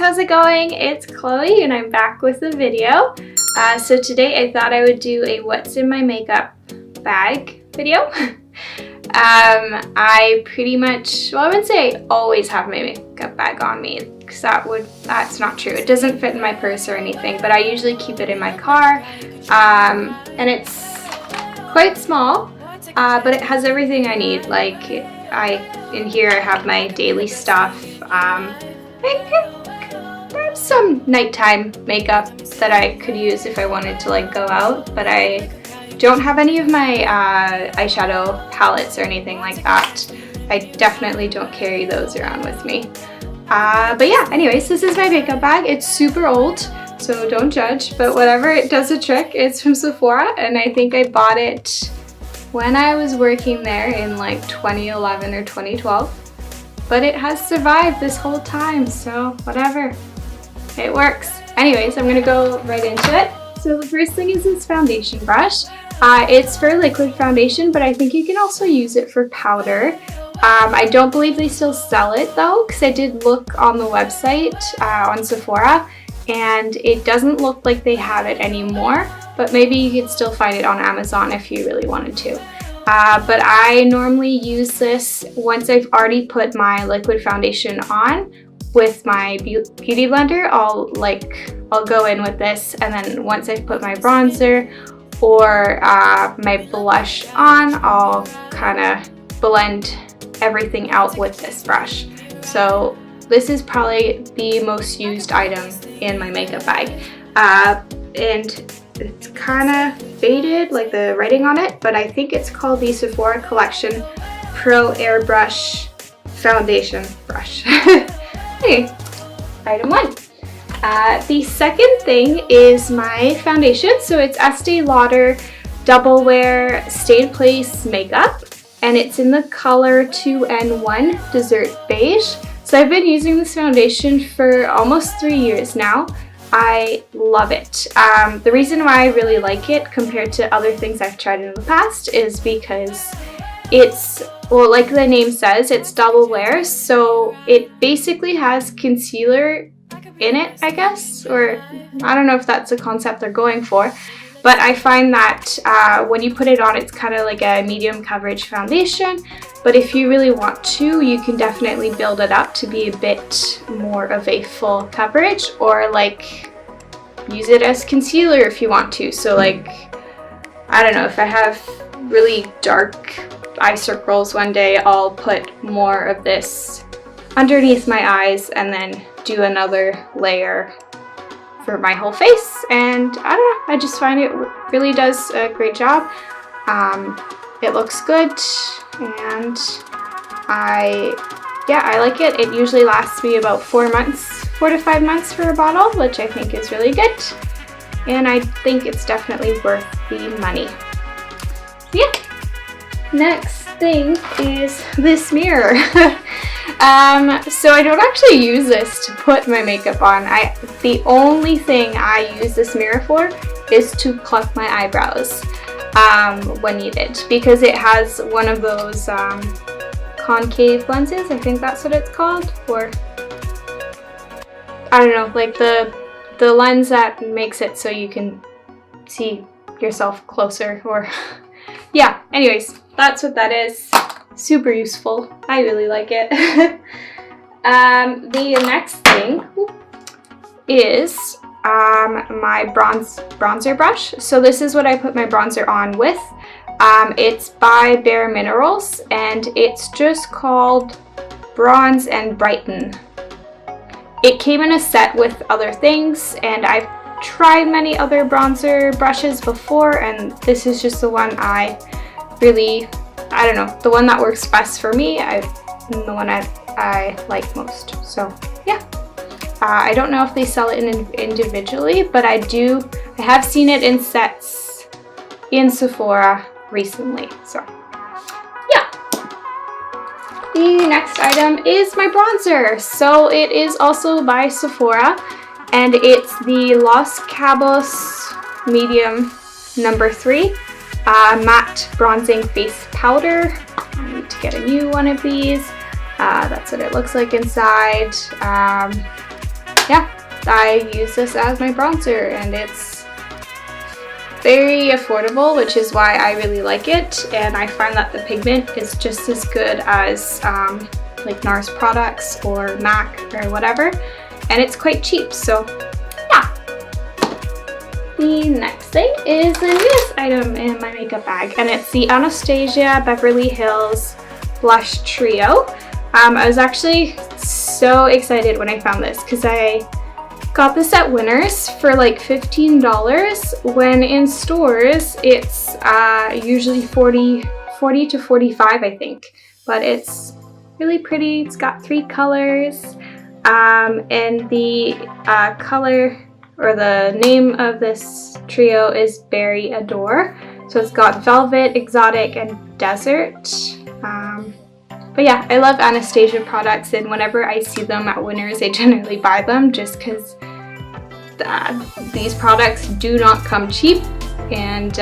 how's it going? It's Chloe and I'm back with a video. So today I thought I would do a what's in my makeup bag video. I pretty much, well, I wouldn't say I always have my makeup bag on me, because that's not true. It doesn't fit in my purse or anything, but I usually keep it in my car, and it's quite small, but it has everything I need. Like, in here I have my daily stuff. There's some nighttime makeup that I could use if I wanted to like go out, but I don't have any of my eyeshadow palettes or anything like that. I definitely don't carry those around with me. But yeah, anyways, this is my makeup bag. It's super old, so don't judge, but whatever, it does a trick. It's from Sephora, and I think I bought it when I was working there in like 2011 or 2012. But it has survived this whole time, so whatever. It works. Anyways, I'm gonna go right into it. So the first thing is this foundation brush. It's for liquid foundation, but I think you can also use it for powder. I don't believe they still sell it though, because I did look on the website on Sephora, and it doesn't look like they have it anymore, but maybe you could still find it on Amazon if you really wanted to. But I normally use this once I've already put my liquid foundation on with my beauty blender. I'll go in with this, and then once I've put my bronzer or my blush on, I'll kind of blend everything out with this brush. So this is probably the most used item in my makeup bag. And it's kind of faded, like the writing on it, but I think it's called the Sephora Collection Pro Airbrush Foundation Brush. Hey, item one. The second thing is my foundation. So it's Estée Lauder Double Wear Stay in Place Makeup, and it's in the color 2N1 Dessert Beige. So I've been using this foundation for almost 3 years now. I love it. The reason why I really like it compared to other things I've tried in the past is because it's, well, like the name says, it's double wear, so it basically has concealer in it, I guess, or I don't know if that's the concept they're going for, but I find that when you put it on, it's kind of like a medium coverage foundation, but if you really want to, you can definitely build it up to be a bit more of a full coverage, or like use it as concealer if you want to. So like, I don't know, if I have really dark eye circles one day, I'll put more of this underneath my eyes and then do another layer for my whole face, and I don't know, I just find it really does a great job. It looks good, and I like it. It usually lasts me about 4 to 5 months for a bottle, which I think is really good, and I think it's definitely worth the money. Yeah. Next thing is this mirror. So I don't actually use this to put my makeup on. The only thing I use this mirror for is to pluck my eyebrows when needed, because it has one of those concave lenses, I think that's what it's called, or I don't know, like the lens that makes it so you can see yourself closer, or yeah, anyways, that's what that is. Super useful. I really like it. The next thing is my bronzer brush. So this is what I put my bronzer on with. It's by Bare Minerals, and it's just called Bronze and Brighten. It came in a set with other things, and I've tried many other bronzer brushes before, and this is just the one I don't know, the one that works best for me, the one I like most. So yeah, I don't know if they sell it individually, but I have seen it in sets in Sephora recently, so yeah. The next item is my bronzer. So it is also by Sephora, and it's the Los Cabos Medium No. 3 Matte Bronzing Face Powder. I need to get a new one of these. That's what it looks like inside. yeah, I use this as my bronzer, and it's very affordable, which is why I really like it, and I find that the pigment is just as good as like Nars products or MAC or whatever, and it's quite cheap, so yeah. The next thing is the newest item in my makeup bag, and it's the Anastasia Beverly Hills Blush Trio. I was actually so excited when I found this because I got this at Winners for like $15 when in stores it's usually 40 to 45, I think, but it's really pretty. It's got 3 colors, and the color or the name of this trio is Berry Adore. So it's got Velvet, Exotic, and Desert. But yeah, I love Anastasia products, and whenever I see them at Winners, I generally buy them just because these products do not come cheap, and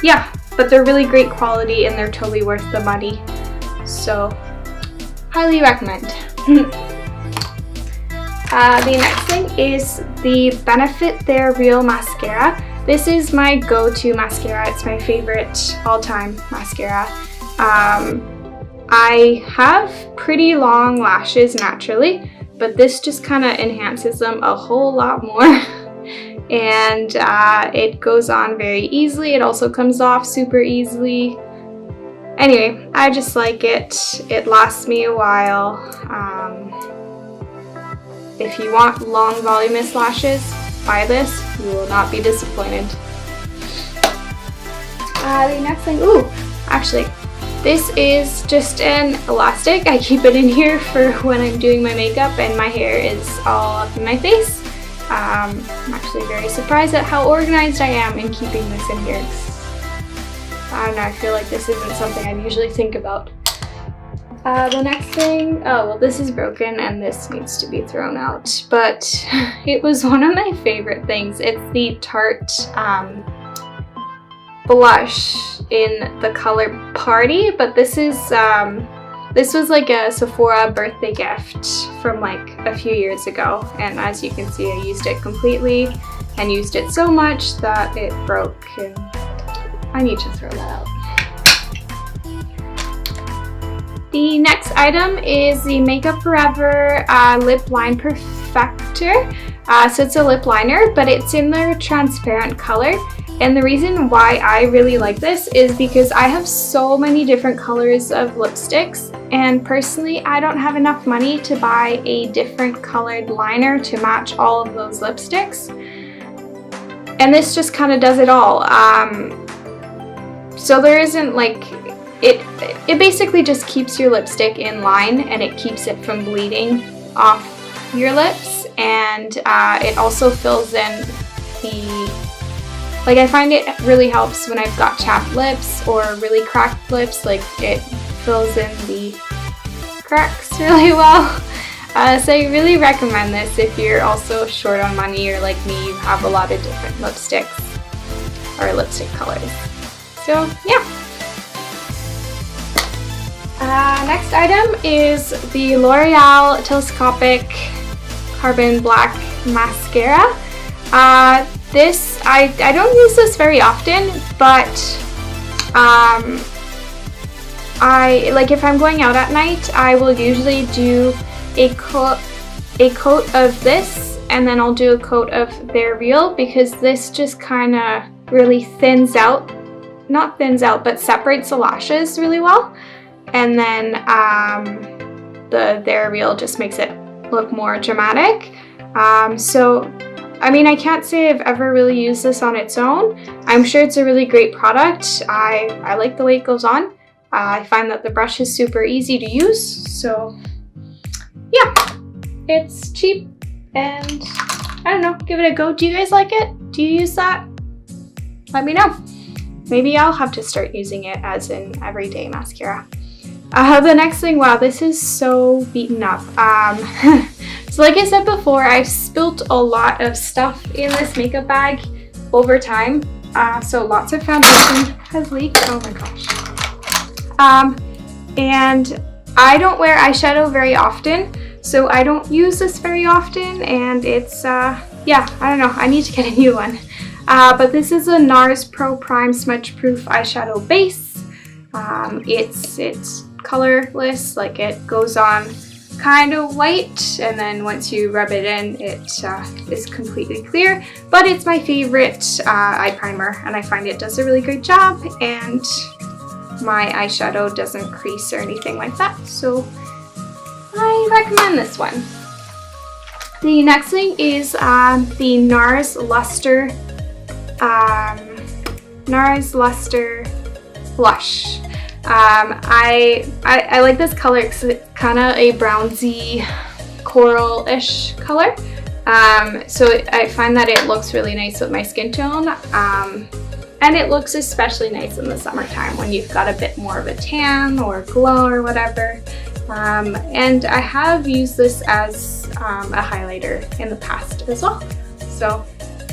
yeah, but they're really great quality and they're totally worth the money. So highly recommend. The next thing is the Benefit They're Real Mascara. This is my go-to mascara. It's my favorite all-time mascara. I have pretty long lashes naturally, but this just kind of enhances them a whole lot more. And it goes on very easily. It also comes off super easily. Anyway, I just like it. It lasts me a while. If you want long voluminous lashes, buy this. You will not be disappointed. The next thing, actually, this is just an elastic. I keep it in here for when I'm doing my makeup and my hair is all up in my face. I'm actually very surprised at how organized I am in keeping this in here. I don't know, I feel like this isn't something I usually think about. The next thing, oh well, this is broken and this needs to be thrown out, but it was one of my favorite things. It's the Tarte blush in the color Party, but this is this was like a Sephora birthday gift from like a few years ago, and as you can see, I used it completely and used it so much that it broke, and I need to throw that out. The next item is the Makeup Forever Lip Line Perfector. So it's a lip liner, but it's in their transparent color. And the reason why I really like this is because I have so many different colors of lipsticks, and personally I don't have enough money to buy a different colored liner to match all of those lipsticks. And this just kind of does it all. So there isn't like, it basically just keeps your lipstick in line and it keeps it from bleeding off your lips, and it also fills in the, like, I find it really helps when I've got chapped lips or really cracked lips, like it fills in the cracks really well. So I really recommend this if you're also short on money, or like me, you have a lot of different lipsticks or lipstick colors. So yeah. Next item is the L'Oreal Telescopic Carbon Black Mascara. This, I don't use this very often, but I like, if I'm going out at night, I will usually do a coat of this, and then I'll do a coat of They're Real, because this just kind of really thins out, not thins out, but separates the lashes really well. And then the They're Real just makes it look more dramatic. So I mean, I can't say I've ever really used this on its own. I'm sure it's a really great product. I like the way it goes on. I find that the brush is super easy to use. So yeah, it's cheap, and I don't know, give it a go. Do you guys like it? Do you use that? Let me know. Maybe I'll have to start using it as an everyday mascara. The next thing, wow, this is so beaten up. So like I said before, I've spilt a lot of stuff in this makeup bag over time. So lots of foundation has leaked. Oh my gosh. And I don't wear eyeshadow very often. so I don't use this very often, and it's, yeah, I don't know, I need to get a new one. But this is a Nars Pro Prime Smudge Proof Eyeshadow Base. It's colorless, like it goes on kind of white, and then once you rub it in, it is completely clear. But it's my favorite eye primer, and I find it does a really good job, and my eyeshadow doesn't crease or anything like that, so I recommend this one. The next thing is the Nars Luster Blush. I like this color because it's kind of a brownsy coral-ish color. So I find that it looks really nice with my skin tone. And it looks especially nice in the summertime when you've got a bit more of a tan or glow or whatever. And I have used this as a highlighter in the past as well. So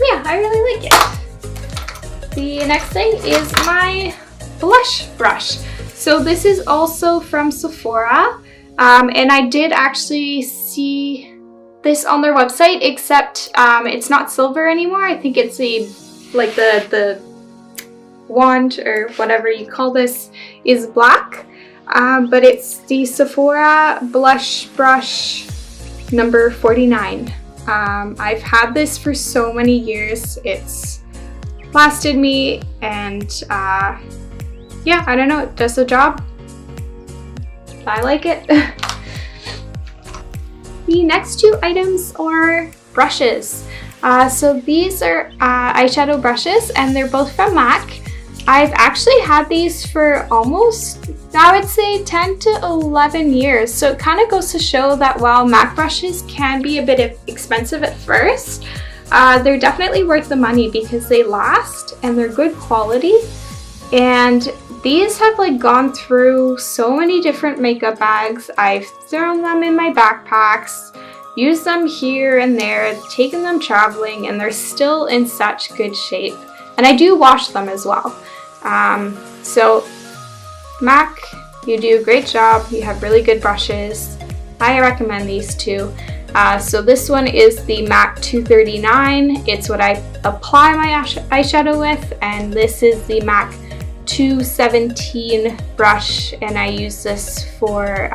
yeah, I really like it. The next thing is my blush brush. So this is also from Sephora, and I did actually see this on their website, except it's not silver anymore. I think it's like the wand or whatever you call this is black, but it's the Sephora blush brush number 49. I've had this for so many years. It's lasted me, and yeah, I don't know, it does the job. I like it. The next two items are brushes. So these are eyeshadow brushes, and they're both from MAC. I've actually had these for almost, I would say, 10 to 11 years. So it kind of goes to show that while MAC brushes can be a bit expensive at first, they're definitely worth the money because they last and they're good quality. And these have like gone through so many different makeup bags. I've thrown them in my backpacks, used them here and there, taken them traveling, and they're still in such good shape. And I do wash them as well. So MAC, you do a great job. You have really good brushes. I recommend these two. So this one is the MAC 239. It's what I apply my eyeshadow with, and this is the MAC 217 brush, and I use this for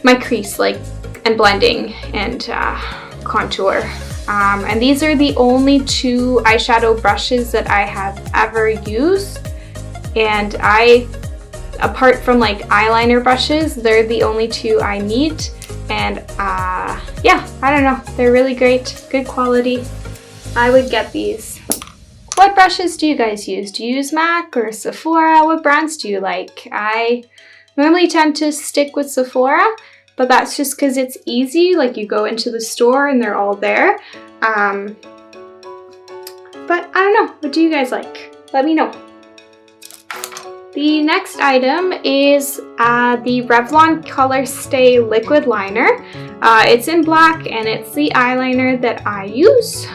my crease and blending and contour. And these are the only two eyeshadow brushes that I have ever used, and apart from like eyeliner brushes, they're the only two I need. And yeah, I don't know, they're really great, good quality. I would get these. What brushes do you guys use? Do you use MAC or Sephora? What brands do you like? I normally tend to stick with Sephora, but that's just because it's easy. Like, you go into the store and they're all there. But I don't know, what do you guys like? Let me know. The next item is the Revlon Color Stay Liquid Liner. It's in black, and it's the eyeliner that I use.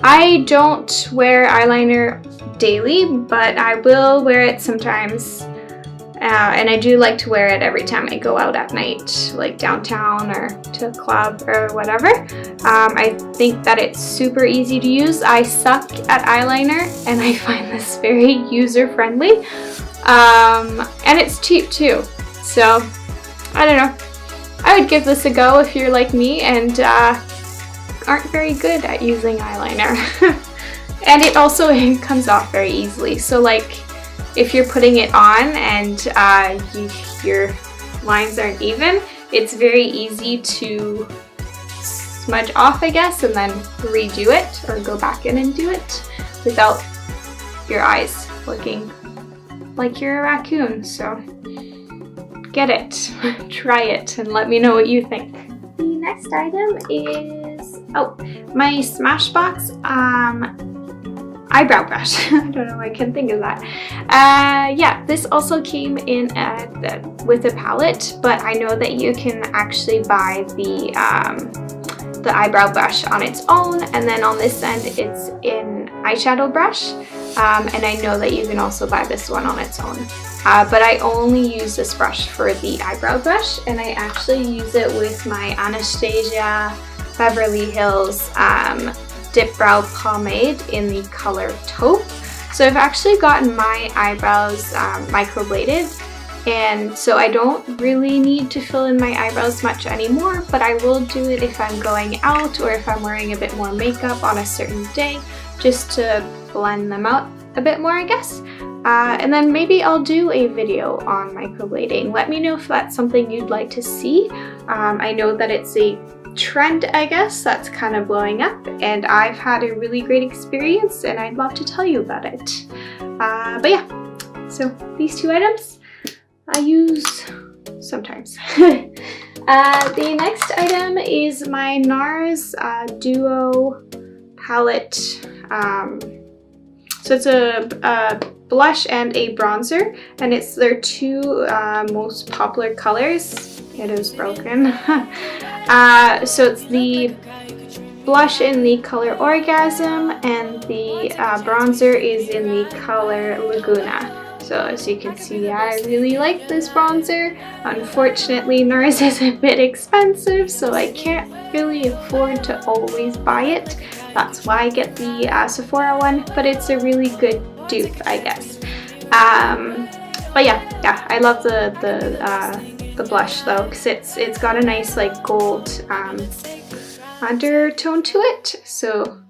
I don't wear eyeliner daily, but I will wear it sometimes. And I do like to wear it every time I go out at night, like downtown or to a club or whatever. I think that it's super easy to use. I suck at eyeliner, and I find this very user-friendly. And it's cheap too. So, I don't know. I would give this a go if you're like me and aren't very good at using eyeliner. And it also comes off very easily. So like, if you're putting it on and your lines aren't even, it's very easy to smudge off, I guess, and then redo it or go back in and do it without your eyes looking like you're a raccoon. So get it, try it, and let me know what you think. The next item is, my Smashbox eyebrow brush. I don't know why I couldn't think of that. Yeah, this also came in with a palette, but I know that you can actually buy the eyebrow brush on its own, and then on this end it's in eyeshadow brush. and I know that you can also buy this one on its own. But I only use this brush for the eyebrow brush, and I actually use it with my Anastasia Beverly Hills Dip Brow Pomade in the color Taupe. So I've actually gotten my eyebrows microbladed, and so I don't really need to fill in my eyebrows much anymore, but I will do it if I'm going out or if I'm wearing a bit more makeup on a certain day, just to blend them out a bit more, I guess. And then maybe I'll do a video on microblading. Let me know if that's something you'd like to see. I know that it's a trend, I guess, that's kind of blowing up, and I've had a really great experience and I'd love to tell you about it. But yeah, so these two items I use sometimes. The next item is my Nars Duo palette. So it's a blush and a bronzer, and it's their two most popular colors. It is broken. So it's the blush in the color Orgasm, and the bronzer is in the color Laguna. So as you can see, I really like this bronzer. Unfortunately, Nars is a bit expensive, so I can't really afford to always buy it. That's why I get the Sephora one, but it's a really good dupe, I guess. But yeah, I love the blush though, because it's got a nice like gold undertone to it, so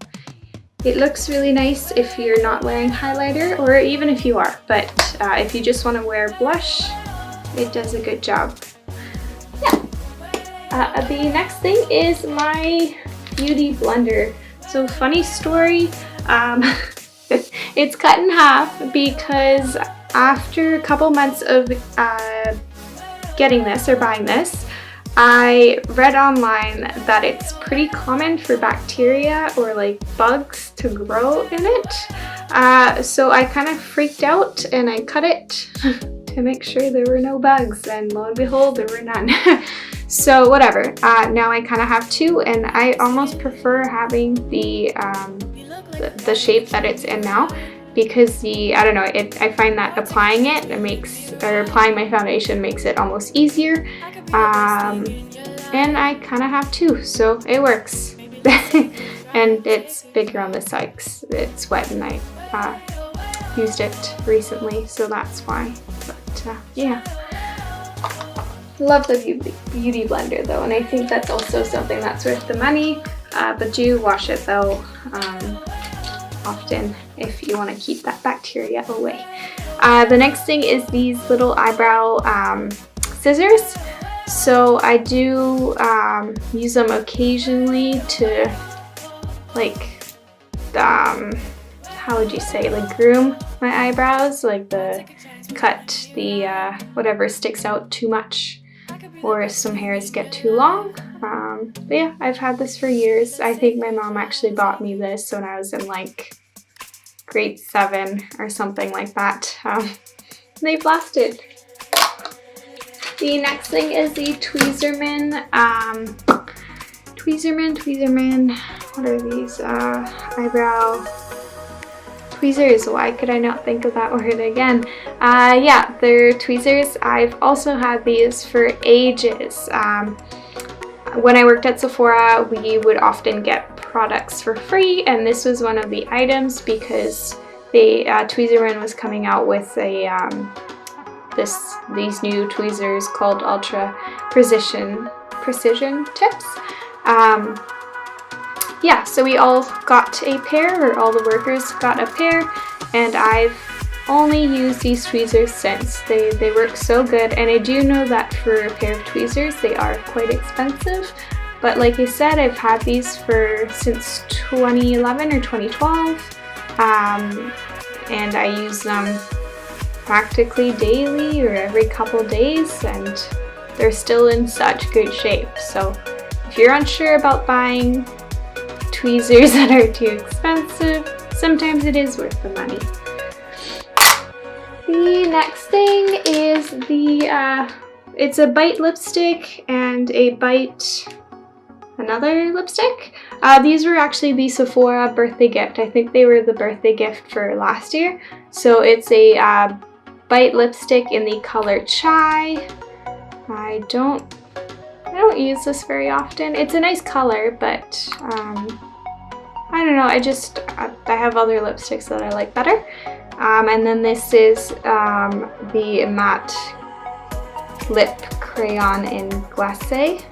it looks really nice if you're not wearing highlighter, or even if you are, but if you just want to wear blush, it does a good job. Yeah. The next thing is my beauty blender. So funny story, it's cut in half because after a couple months of getting this or buying this, I read online that it's pretty common for bacteria or like bugs to grow in it. So I kind of freaked out and I cut it to make sure there were no bugs, and lo and behold, there were none. So whatever, now I kind of have two, and I almost prefer having the shape that it's in now, because I don't know, I find that applying applying my foundation makes it almost easier, and I kind of have two, so it works. And it's bigger on the side because it's wet, and I used it recently, so that's why. But yeah, love the beauty blender though, and I think that's also something that's worth the money, but do wash it though often if you want to keep that bacteria away. The next thing is these little eyebrow scissors. So I do use them occasionally to like how would you say, like groom my eyebrows, like cut the whatever sticks out too much, or if some hairs get too long. But yeah, I've had this for years. I think my mom actually bought me this when I was in like grade 7 or something like that. They've lasted. The next thing is the Tweezerman. Tweezerman, what are these? Eyebrow tweezers. Why could I not think of that word again? Yeah, they're tweezers. I've also had these for ages. When I worked at Sephora, we would often get products for free, and this was one of the items because the Tweezerman was coming out with a these new tweezers called Ultra Precision Tips. Yeah, so we all got a pair, or all the workers got a pair, and I've only used these tweezers since. They work so good, and I do know that for a pair of tweezers they are quite expensive, but like I said, I've had these since 2011 or 2012, and I use them practically daily or every couple days, and they're still in such good shape. So if you're unsure about buying tweezers that are too expensive, sometimes it is worth the money. The next thing is it's a Bite lipstick and a Bite another lipstick. These were actually the Sephora birthday gift. I think they were the birthday gift for last year. So it's a Bite lipstick in the color Chai. I don't use this very often. It's a nice color, but I don't know. I have other lipsticks that I like better. And then this is the matte lip crayon in Glacé.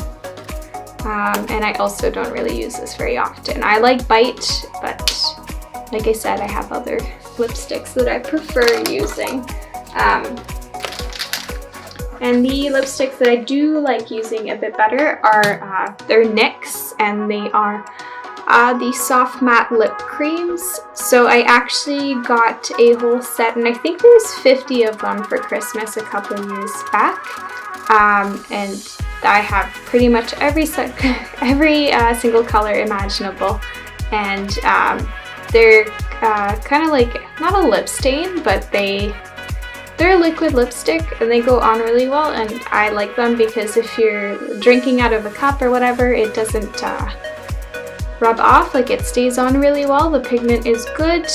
And I also don't really use this very often. I like Bite, but like I said, I have other lipsticks that I prefer using. And the lipsticks that I do like using a bit better are they're NYX, and they are the soft matte lip creams. So I actually got a whole set, and I think there was 50 of them for Christmas a couple of years back. And I have pretty much every single color imaginable, and they're kind of like, not a lip stain, but they're a liquid lipstick and they go on really well, and I like them because if you're drinking out of a cup or whatever, it doesn't rub off, like it stays on really well. The pigment is good,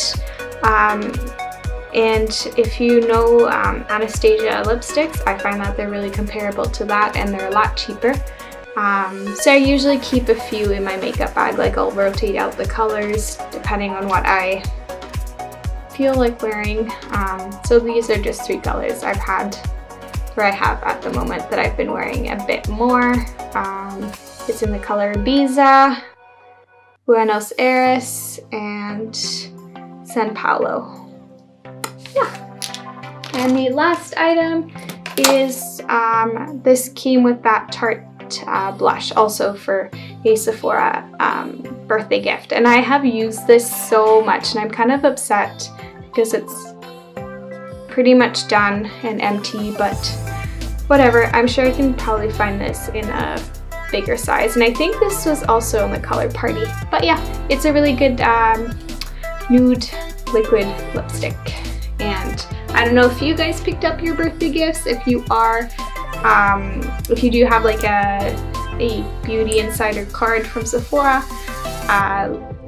and if you know Anastasia lipsticks, I find that they're really comparable to that, and they're a lot cheaper. So I usually keep a few in my makeup bag, like I'll rotate out the colors depending on what I feel like wearing. So these are just 3 colors I have at the moment that I've been wearing a bit more. It's in the color Ibiza, Buenos Aires, and San Paulo. Yeah. And the last item is this came with that Tarte blush, also for a Sephora birthday gift, and I have used this so much, and I'm kind of upset because it's pretty much done and empty, but whatever. I'm sure I can probably find this in a bigger size, and I think this was also in the color Party. But yeah, it's a really good nude liquid lipstick, and I don't know if you guys picked up your birthday gifts. If you are, if you do have like a Beauty Insider card from Sephora,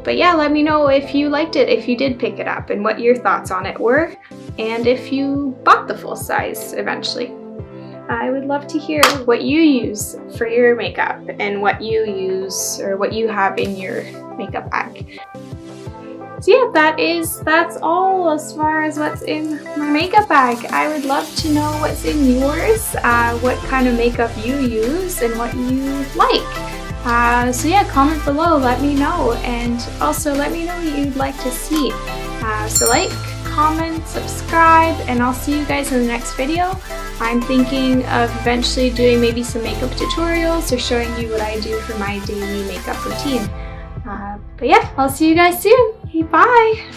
but yeah, let me know if you liked it, if you did pick it up, and what your thoughts on it were, and if you bought the full size eventually. I would love to hear what you use for your makeup and what you use or what you have in your makeup bag. So yeah, that's all as far as what's in my makeup bag. I would love to know what's in yours, what kind of makeup you use, and what you like. So yeah, comment below, let me know, and also let me know what you'd like to see. So like, comment, subscribe, and I'll see you guys in the next video. I'm thinking of eventually doing maybe some makeup tutorials or showing you what I do for my daily makeup routine. But yeah, I'll see you guys soon. Okay, bye!